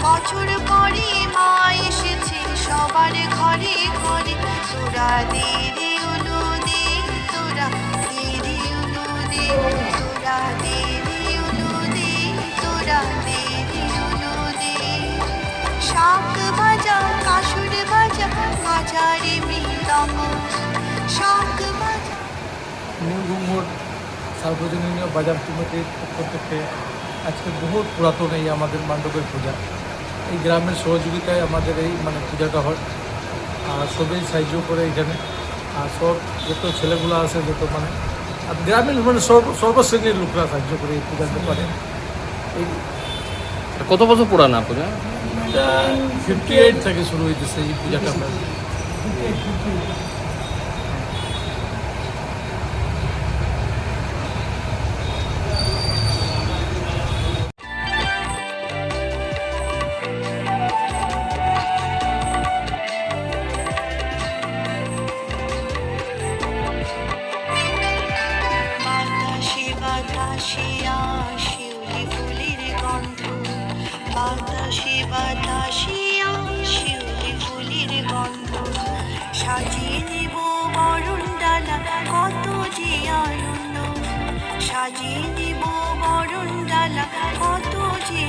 বছর পরে মা এসেছে সবার ঘরে ঘরে। তোরা দে রে উলু দে, তোরা দে রে উলু দে, তোরা দে রে উলু দে, তোরা দে রে উলু দে। শাঁখ বাজা কাসুর বাজা বাজারে মৃদঙ্গ, শাঁখ বাজা। নিউ ঘুঙুর সার্বজনীন বাজার কমিটির পক্ষ থেকে আজকে বহুত পুরাতন এই আমাদের মণ্ডপের পূজা। এই গ্রামের সহযোগিতায় আমাদের এই পূজাটা হয়, আর সবাই সাহায্য করে এখানে। আর সব যত ছেলেগুলো আছে যত আর গ্রামের সর্বশ্রেণীর লোকরা সাহায্য করে এই পূজার ব্যাপারে। এই কত বছর পুরানা পূজা? 58 থেকে শুরু হইতেছে এই পূজাটা। বাতাসিয়া শিউলি ফুলের গন্ধ, বাতাসে বাতাসিয়া শিউলি ফুলের গন্ধ। সাজিয়ে নেব বরণ ডালা কত যে আনন্দ, সাজিয়ে নেব বরণ ডালা কত যে